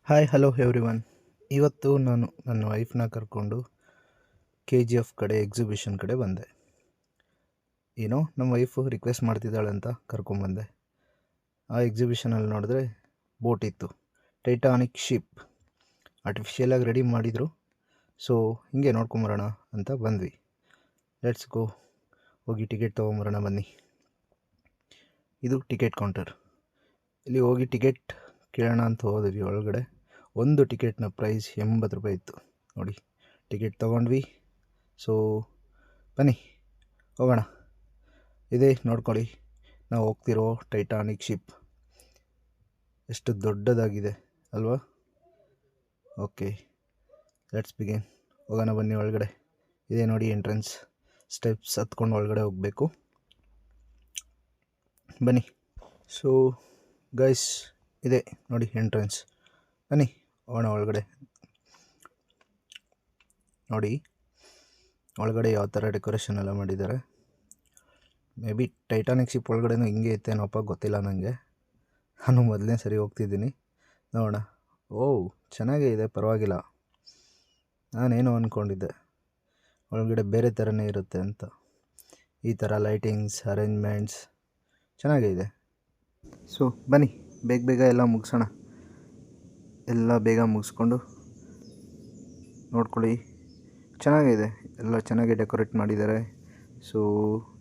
Hi hello everyone. ಇವತ್ತು ನಾನು ನನ್ನ ವೈಫ್ನ ಕರ್ಕೊಂಡು KGF ಕಡೆ ಎಕ್ಸಿಬಿಷನ್ ಕಡೆ ಬಂದೆ. ಏನೋ ನಮ್ಮ ವೈಫು ರಿಕ್ವೆಸ್ಟ್ ಮಾಡ್ತಿದ್ದಾಳೆ ಅಂತ ಕರ್ಕೊಂಬಂದೆ. ಆ ಎಕ್ಸಿಬಿಷನಲ್ಲಿ ನೋಡಿದ್ರೆ ಬೋಟ್ ಇತ್ತು, ಟೈಟಾನಿಕ್ ಶಿಪ್. ಆರ್ಟಿಫಿಷಿಯಲಾಗಿ ರೆಡಿ ಮಾಡಿದರು. ಸೊ ಹಿಂಗೆ ನೋಡ್ಕೊಂಬರೋಣ ಅಂತ ಬಂದ್ವಿ. ಲೆಟ್ಸ್ ಗೋ, ಹೋಗಿ ಟಿಕೆಟ್ ತೊಗೊಂಬರೋಣ ಬನ್ನಿ. ಇದು ಟಿಕೆಟ್ ಕೌಂಟರ್. ಇಲ್ಲಿ ಹೋಗಿ ಟಿಕೆಟ್ ಕೇಳೋಣ ಅಂತ ಹೋದ್ವಿ. ಒಳಗಡೆ ಒಂದು ಟಿಕೆಟ್ನ ಪ್ರೈಸ್ 80 ರೂಪಾಯಿ ಇತ್ತು. ನೋಡಿ, ಟಿಕೆಟ್ ತೊಗೊಂಡ್ವಿ. ಸೊ ಬನ್ನಿ ಹೋಗೋಣ. ಇದೇ ನೋಡ್ಕೊಳ್ಳಿ, ನಾವು ಹೋಗ್ತಿರೋ ಟೈಟಾನಿಕ್ ಶಿಪ್. ಎಷ್ಟು ದೊಡ್ಡದಾಗಿದೆ ಅಲ್ವಾ? Okay, let's begin. ಹೋಗೋಣ ಬನ್ನಿ ಒಳಗಡೆ. ಇದೇ ನೋಡಿ ಎಂಟ್ರೆನ್ಸ್. ಸ್ಟೆಪ್ಸ್ ಹತ್ಕೊಂಡು ಒಳಗಡೆ ಹೋಗಬೇಕು. ಬನ್ನಿ. ಸೊ ಗೈಸ್, ಇದೆ ನೋಡಿ ಎಂಟ್ರೆನ್ಸ್. ಬನ್ನಿ ಹೋಗೋಣ ಒಳಗಡೆ. ನೋಡಿ ಒಳಗಡೆ ಯಾವ ಥರ ಡೆಕೋರೇಷನ್ ಎಲ್ಲ ಮಾಡಿದ್ದಾರೆ. ಮೇ ಬಿ ಟೈಟಾನಿಕ್ ಶಿಪ್ ಒಳಗಡೆನೂ ಹಿಂಗೆ ಇತ್ತೇನೋಪ್ಪ, ಗೊತ್ತಿಲ್ಲ ನನಗೆ. ನಾನು ಮೊದಲನೇ ಸರಿ ಹೋಗ್ತಿದ್ದೀನಿ. ನೋಡೋಣ. ಓಹ್, ಚೆನ್ನಾಗೇ ಇದೆ, ಪರವಾಗಿಲ್ಲ. ನಾನೇನು ಅಂದ್ಕೊಂಡಿದ್ದೆ ಒಳಗಡೆ ಬೇರೆ ಥರನೇ ಇರುತ್ತೆ ಅಂತ. ಈ ಥರ ಲೈಟಿಂಗ್ಸ್ ಅರೇಂಜ್ಮೆಂಟ್ಸ್ ಚೆನ್ನಾಗೇ ಇದೆ. ಸೊ ಬನ್ನಿ, ಬೇಗ ಬೇಗ ಎಲ್ಲ ಮುಗಿಸೋಣ. ಎಲ್ಲ ಬೇಗ ಮುಗಿಸ್ಕೊಂಡು ನೋಡ್ಕೊಳ್ಳಿ. ಚೆನ್ನಾಗಿದೆ, ಎಲ್ಲ ಚೆನ್ನಾಗಿ ಡೆಕೋರೇಟ್ ಮಾಡಿದ್ದಾರೆ. ಸೊ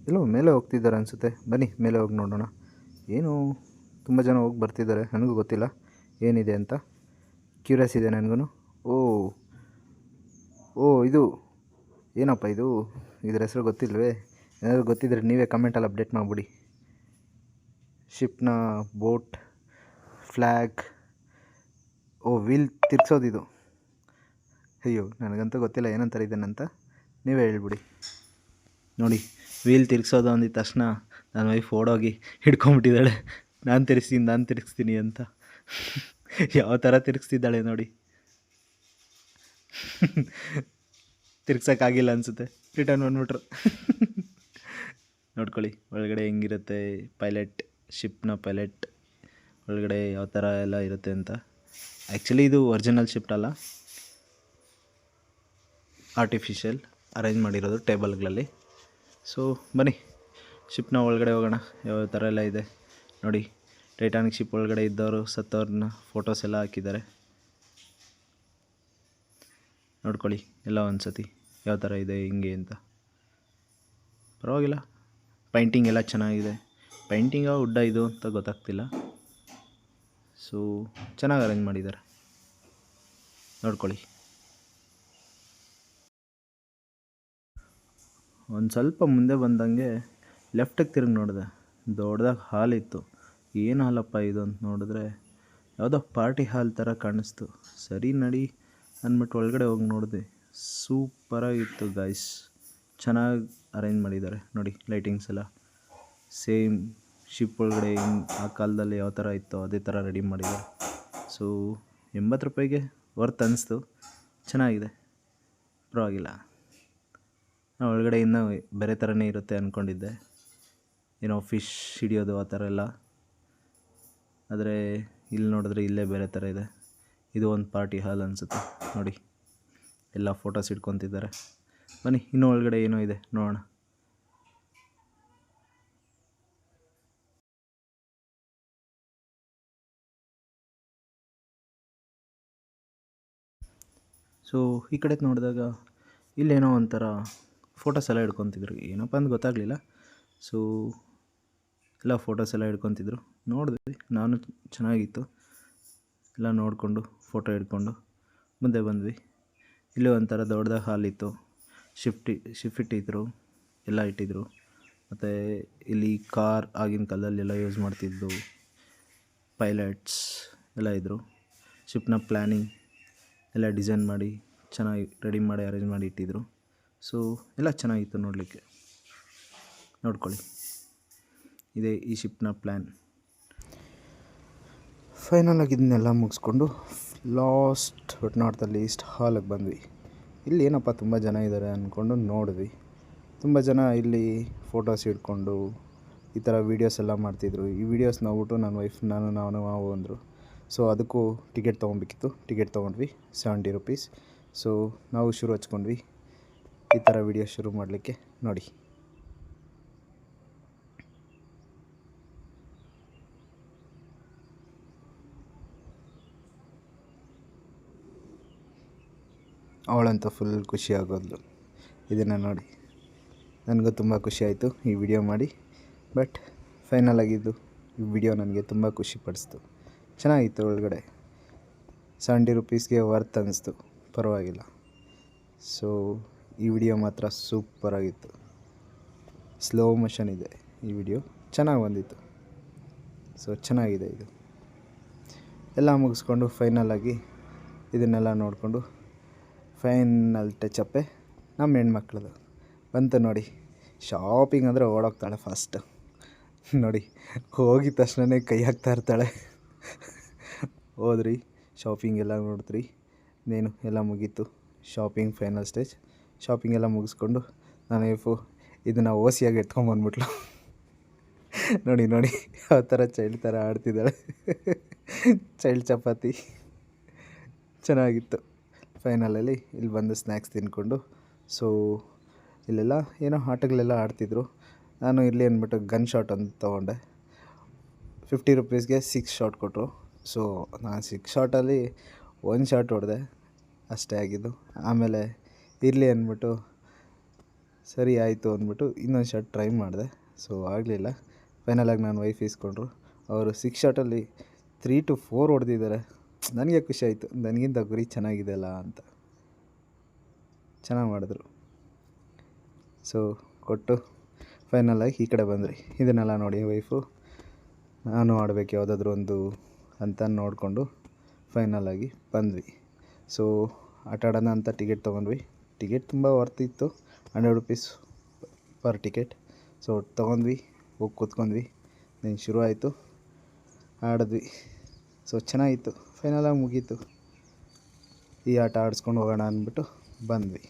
ಎಲ್ಲೋ ಮೇಲೆ ಹೋಗ್ತಿದ್ದಾರೆ ಅನಿಸುತ್ತೆ. ಬನ್ನಿ ಮೇಲೆ ಹೋಗಿ ನೋಡೋಣ. ಏನು ತುಂಬ ಜನ ಹೋಗಿ ಬರ್ತಿದ್ದಾರೆ, ನನಗೂ ಗೊತ್ತಿಲ್ಲ ಏನಿದೆ ಅಂತ. ಕ್ಯೂರಿಯಸ್ ಇದೆ ನನಗೂ. ಓ ಇದು ಏನಪ್ಪ ಇದು? ಇದ್ರ ಹೆಸರು ಗೊತ್ತಿಲ್ವೇ? ಏನಾದರೂ ಗೊತ್ತಿದ್ದರೆ ನೀವೇ ಕಮೆಂಟಲ್ಲಿ ಅಪ್ಡೇಟ್ ಮಾಡಿಬಿಡಿ. ಶಿಪ್ನ ಬೋಟ್ ಫ್ಲ್ಯಾಗ್. ವೀಲ್ ತಿರ್ಗ್ಸೋದಿದು. ಅಯ್ಯೋ, ನನಗಂತೂ ಗೊತ್ತಿಲ್ಲ ಏನಂತಾರೆ ಇದನ್ನಂತ, ನೀವೇ ಹೇಳ್ಬಿಡಿ. ನೋಡಿ, ವೀಲ್ ತಿರ್ಗ್ಸೋದು ಅಂದಿದ ತಕ್ಷಣ ನನ್ನ ವೈಫ್ ಓಡೋಗಿ ಹಿಡ್ಕೊಂಬಿಟ್ಟಿದ್ದಾಳೆ. ನಾನು ತಿರ್ಗಿಸ್ತೀನಿ ಅಂತ. ಯಾವ ಥರ ತಿರ್ಗಿಸ್ತಿದ್ದಾಳೆ ನೋಡಿ. ತಿರ್ಗ್ಸೋಕ್ಕಾಗಿಲ್ಲ ಅನಿಸುತ್ತೆ, ರಿಟರ್ನ್ ಬಂದ್ಬಿಟ್ರು. ನೋಡ್ಕೊಳ್ಳಿ ಒಳಗಡೆ ಹೆಂಗಿರುತ್ತೆ. ಪೈಲಟ್, ಶಿಪ್ನ ಪೈಲಟ್ ಒಳಗಡೆ ಯಾವ ಥರ ಎಲ್ಲ ಇರುತ್ತೆ ಅಂತ. ಆ್ಯಕ್ಚುಲಿ ಇದು ಒರಿಜಿನಲ್ ಶಿಪ್ ಅಲ್ಲ, ಆರ್ಟಿಫಿಷಿಯಲ್ ಅರೇಂಜ್ ಮಾಡಿರೋದು ಟೇಬಲ್ಗಳಲ್ಲಿ. ಸೊ ಬನ್ನಿ ಶಿಪ್ನ ಒಳಗಡೆ ಹೋಗೋಣ. ಯಾವ ಥರ ಎಲ್ಲ ಇದೆ ನೋಡಿ. ಟೈಟಾನಿಕ್ ಶಿಪ್ ಒಳಗಡೆ ಇದ್ದವರು ಸತ್ತವ್ರನ್ನ ಫೋಟೋಸ್ ಎಲ್ಲ ಹಾಕಿದ್ದಾರೆ. ನೋಡ್ಕೊಳ್ಳಿ ಎಲ್ಲ ಒಂದು ಸತಿ ಯಾವ ಥರ ಇದೆ ಹಿಂಗೆ ಅಂತ. ಪರವಾಗಿಲ್ಲ, ಪೈಂಟಿಂಗ್ ಎಲ್ಲ ಚೆನ್ನಾಗಿದೆ. ಪೈಂಟಿಂಗಾ ವುಡ್ಡ ಇದು ಅಂತ ಗೊತ್ತಾಗ್ತಿಲ್ಲ. ಸೊ ಚೆನ್ನಾಗಿ ಅರೇಂಜ್ ಮಾಡಿದ್ದಾರೆ, ನೋಡ್ಕೊಳ್ಳಿ. ಒಂದು ಸ್ವಲ್ಪ ಮುಂದೆ ಬಂದಂಗೆ ಲೆಫ್ಟಿಗೆ ತಿರುಗಿ ನೋಡಿದೆ, ದೊಡ್ಡದಾಗಿ ಹಾಲ್ ಇತ್ತು. ಏನು ಹಾಲಪ್ಪ ಇದು ಅಂತ ನೋಡಿದ್ರೆ ಯಾವುದೋ ಪಾರ್ಟಿ ಹಾಲ್ ಥರ ಕಾಣಿಸ್ತು. ಸರಿ ನಡಿ ಅಂದ್ಬಿಟ್ಟು ಒಳಗಡೆ ಹೋಗಿ ನೋಡಿದೆ. ಸೂಪರಾಗಿತ್ತು ಗೈಸ್, ಚೆನ್ನಾಗಿ ಅರೇಂಜ್ ಮಾಡಿದ್ದಾರೆ ನೋಡಿ. ಲೈಟಿಂಗ್ಸ್ ಎಲ್ಲ ಸೇಮ್ ಶಿಪ್ ಒಳಗಡೆ ಆ ಕಾಲದಲ್ಲಿ ಯಾವ ಥರ ಇತ್ತೋ ಅದೇ ಥರ ರೆಡಿ ಮಾಡಿದ್ದಾರೆ. ಸೊ 80 ರೂಪಾಯಿಗೆ ವರ್ತ್ ಅನ್ನಿಸ್ತು, ಚೆನ್ನಾಗಿದೆ, ಪರವಾಗಿಲ್ಲ. ನಾನು ಒಳಗಡೆ ಇನ್ನೂ ಬೇರೆ ಥರನೇ ಇರುತ್ತೆ ಅಂದ್ಕೊಂಡಿದ್ದೆ, ಏನೋ ಫಿಶ್ ಹಿಡಿಯೋದು ಆ ಥರ ಎಲ್ಲ. ಆದರೆ ಇಲ್ಲಿ ನೋಡಿದ್ರೆ ಇಲ್ಲೇ ಬೇರೆ ಥರ ಇದೆ. ಇದು ಒಂದು ಪಾರ್ಟಿ ಹಾಲ್ ಅನಿಸುತ್ತೆ ನೋಡಿ. ಎಲ್ಲ ಫೋಟೋಸ್ ಇಟ್ಕೊತಿದ್ದಾರೆ. ಬನ್ನಿ ಇನ್ನೂ ಒಳಗಡೆ ಏನೋ ಇದೆ ನೋಡೋಣ. ಸೊ ಈ ಕಡೆ ನೋಡಿದಾಗ ಇಲ್ಲೇನೋ ಒಂಥರ ಫೋಟೋಸ್ ಎಲ್ಲ ಹಿಡ್ಕೊತಿದ್ರು, ಏನಪ್ಪ ಅಂತ ಗೊತ್ತಾಗಲಿಲ್ಲ. ಸೊ ಎಲ್ಲ ಫೋಟೋಸ್ ಎಲ್ಲ ಹಿಡ್ಕೊತಿದ್ರು, ನೋಡಿದ್ವಿ ನಾನು. ಚೆನ್ನಾಗಿತ್ತು ಎಲ್ಲ ನೋಡಿಕೊಂಡು ಫೋಟೋ ಹಿಡ್ಕೊಂಡು ಮುಂದೆ ಬಂದ್ವಿ. ಇಲ್ಲೇ ಒಂಥರ ದೊಡ್ಡದಾಗಿ ಹಾಲಿತ್ತು. ಶಿಫ್ಟ್ ಇಟ್ಟಿದ್ರು, ಎಲ್ಲ ಇಟ್ಟಿದ್ರು. ಮತ್ತು ಇಲ್ಲಿ ಕಾರ್ ಆಗಿನ ಕಾಲದಲ್ಲೆಲ್ಲ ಯೂಸ್ ಮಾಡ್ತಿದ್ದು ಪೈಲಟ್ಸ್ ಎಲ್ಲ ಇದ್ದರು. ಶಿಪ್ನ ಪ್ಲ್ಯಾನಿಂಗ್ ಎಲ್ಲ ಡಿಸೈನ್ ಮಾಡಿ ಚೆನ್ನಾಗಿ ರೆಡಿ ಮಾಡಿ ಅರೇಂಜ್ ಮಾಡಿ ಇಟ್ಟಿದ್ರು. ಸೊ ಎಲ್ಲ ಚೆನ್ನಾಗಿತ್ತು ನೋಡಲಿಕ್ಕೆ. ನೋಡ್ಕೊಳ್ಳಿ, ಇದೇ ಈ ಶಿಪ್ನ ಪ್ಲ್ಯಾನ್. ಫೈನಲಾಗಿ ಇದನ್ನೆಲ್ಲ ಮುಗಿಸ್ಕೊಂಡು last but not the least ಹಾಲಿಗೆ ಬಂದ್ವಿ. ಇಲ್ಲಿ ಏನಪ್ಪ ತುಂಬ ಜನ ಇದ್ದಾರೆ ಅಂದ್ಕೊಂಡು ನೋಡಿದ್ವಿ. ತುಂಬ ಜನ ಇಲ್ಲಿ ಫೋಟೋಸ್ ಹಿಡ್ಕೊಂಡು ಈ ಥರ ವೀಡಿಯೋಸ್ ಎಲ್ಲ ಮಾಡ್ತಿದ್ರು. ಈ ವಿಡಿಯೋಸ್ ನೋಡ್ಬಿಟ್ಟು ನನ್ನ ವೈಫ್ ನಾವು ಅಂದರು. ಸೊ ಅದಕ್ಕೂ ಟಿಕೆಟ್ ತೊಗೊಬೇಕಿತ್ತು. ಟಿಕೆಟ್ ತೊಗೊಂಡ್ವಿ 70 ರುಪೀಸ್. ಸೊ ನಾವು ಶುರು ಹಚ್ಕೊಂಡ್ವಿ ಈ ಥರ ವಿಡಿಯೋ ಶುರು ಮಾಡಲಿಕ್ಕೆ. ನೋಡಿ, ಅವಳಂತೂ ಫುಲ್ ಖುಷಿ ಆಗೋದ್ಲು ಇದನ್ನು ನೋಡಿ. ನನಗೂ ತುಂಬ ಖುಷಿ ಆಯಿತು ಈ ವಿಡಿಯೋ ಮಾಡಿ. ಬಟ್ ಫೈನಲ್ ಆಗಿದ್ದು ಈ ವಿಡಿಯೋ ನನಗೆ ತುಂಬ ಖುಷಿ ಪಡಿಸ್ತು. ಚೆನ್ನಾಗಿತ್ತು. ಒಳಗಡೆ 70 ರುಪೀಸ್ಗೆ ವರ್ತ್ ಅನ್ನಿಸ್ತು, ಪರವಾಗಿಲ್ಲ. ಸೊ ಈ ವಿಡಿಯೋ ಮಾತ್ರ ಸೂಪರಾಗಿತ್ತು. ಸ್ಲೋ ಮೋಷನ್ ಇದೆ ಈ ವಿಡಿಯೋ, ಚೆನ್ನಾಗಿ ಬಂದಿತ್ತು. ಸೊ ಚೆನ್ನಾಗಿದೆ ಇದು. ಎಲ್ಲ ಮುಗಿಸ್ಕೊಂಡು ಫೈನಲಾಗಿ ಇದನ್ನೆಲ್ಲ ನೋಡಿಕೊಂಡು ಫೈನಲ್ ಟಚಪ್ಪೇ ನಮ್ಮ ಹೆಣ್ಮಕ್ಳದು ಬಂತು ನೋಡಿ. ಶಾಪಿಂಗ್ ಅಂದರೆ ಓಡೋಗ್ತಾಳೆ ಫಾಸ್ಟು. ನೋಡಿ, ಹೋಗಿದ ತಕ್ಷಣವೇ ಕೈ ಹಾಕ್ತಾ ಇರ್ತಾಳೆ. ಹೋದ್ರಿ, ಶಾಪಿಂಗ್ ಎಲ್ಲ ನೋಡಿದ್ರಿ, ಇನ್ನೇನು ಎಲ್ಲ ಮುಗೀತು. Shopping final stage. ಶಾಪಿಂಗ್ ಎಲ್ಲ ಮುಗಿಸ್ಕೊಂಡು ನಾನು ಇದನ್ನು ಓಸಿಯಾಗಿ ಎತ್ಕೊಂಬಂದ್ಬಿಟ್ಲು. ನೋಡಿ ನೋಡಿ ಯಾವ ಥರ ಚೈಲ್ಡ್ ಥರ ಆಡ್ತಿದ್ದಾಳೆ. ಚೈಲ್ಡ್ ಚಪಾತಿ ಚೆನ್ನಾಗಿತ್ತು. ಫೈನಲಲ್ಲಿ ಇಲ್ಲಿ ಬಂದು ಸ್ನ್ಯಾಕ್ಸ್ ತಿಂದ್ಕೊಂಡು, ಸೊ ಇಲ್ಲೆಲ್ಲ ಏನೋ ಆಟಗಳೆಲ್ಲ ಆಡ್ತಿದ್ರು. ನಾನು ಇರಲಿ ಅಂದ್ಬಿಟ್ಟು ಗನ್ ಶಾಟ್ ಅಂತ ತೊಗೊಂಡೆ. 50 ರುಪೀಸ್ಗೆ 6 ಶಾಟ್ ಕೊಟ್ಟರು. ಸೊ ನಾನು 6 ಶಾಟಲ್ಲಿ 1 ಶಾಟ್ ಹೊಡೆದೆ, ಅಷ್ಟೇ ಆಗಿದ್ದು. ಆಮೇಲೆ ಇರಲಿ ಅಂದ್ಬಿಟ್ಟು ಸರಿ ಆಯಿತು ಅಂದ್ಬಿಟ್ಟು ಇನ್ನೊಂದು ಶಾಟ್ ಟ್ರೈ ಮಾಡಿದೆ. ಸೊ ಆಗಲಿಲ್ಲ. ಫೈನಲಾಗಿ ನಾನು ವೈಫ್ ಇಸ್ಕೊಂಡ್ರು. ಅವರು 6 ಶಾಟಲ್ಲಿ 3 to 4 ಹೊಡೆದಿದ್ದಾರೆ. ನನಗೆ ಖುಷಿ ಆಯಿತು, ನನಗಿಂತ ಗುರಿ ಚೆನ್ನಾಗಿದೆಯಲ್ಲ ಅಂತ. ಚೆನ್ನಾಗಿ ಮಾಡಿದ್ರು. ಸೊ ಕೊಟ್ಟು ಫೈನಲಾಗಿ ಈ ಕಡೆ ಬಂದ್ರಿ. ಇದನ್ನೆಲ್ಲ ನೋಡಿ ವೈಫು, ನಾನು ಆಡಬೇಕು ಯಾವುದಾದ್ರೂ ಒಂದು ಅಂತ ನೋಡಿಕೊಂಡು ಫೈನಲಾಗಿ ಬಂದ್ವಿ. ಸೊ ಆಟ ಆಡೋಣ ಅಂತ ಟಿಕೆಟ್ ತೊಗೊಂಡ್ವಿ. ಟಿಕೆಟ್ ತುಂಬ ವರ್ತ್ ಇತ್ತು, 100 ರುಪೀಸ್ ಪರ್ ಟಿಕೆಟ್. ಸೊ ತೊಗೊಂಡ್ವಿ, ಹೋಗಿ ಕೂತ್ಕೊಂಡ್ವಿ. ನೀನು ಶುರು ಆಯಿತು, ಆಡಿದ್ವಿ. ಸೊ ಚೆನ್ನಾಗಿತ್ತು. ಫೈನಲಾಗಿ ಮುಗೀತು. ಈ ಆಟ ಆಡಿಸ್ಕೊಂಡು ಹೋಗೋಣ ಅಂದ್ಬಿಟ್ಟು ಬಂದ್ವಿ.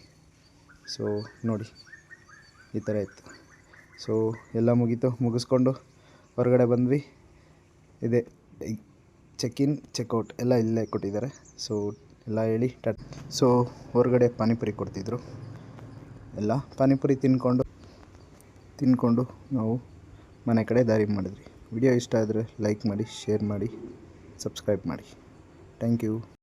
ಸೊ ನೋಡಿ ಈ ಥರ ಇತ್ತು. ಸೊ ಎಲ್ಲ ಮುಗಿಸ್ಕೊಂಡು ಹೊರಗಡೆ ಬಂದ್ವಿ. ಇದೆ ಚೆಕ್-ಇನ್ ಚೆಕ್ಔಟ್ ಎಲ್ಲ ಇಲ್ಲೇ ಕೊಟ್ಟಿದ್ದಾರೆ. ಸೊ ಎಲ್ಲ ಹೇಳಿ ಸೊ ಹೊರಗಡೆ ಪಾನಿಪುರಿ ಕೊಡ್ತಿದ್ರು. ಎಲ್ಲ ಪಾನಿಪುರಿ ತಿಂದ್ಕೊಂಡು ನಾವು ಮನೆ ಕಡೆ ದಾರಿ ಮಾಡಿದ್ವಿ. ವಿಡಿಯೋ ಇಷ್ಟ ಆದರೆ ಲೈಕ್ ಮಾಡಿ, ಶೇರ್ ಮಾಡಿ, ಸಬ್ಸ್ಕ್ರೈಬ್ ಮಾಡಿ. Thank you.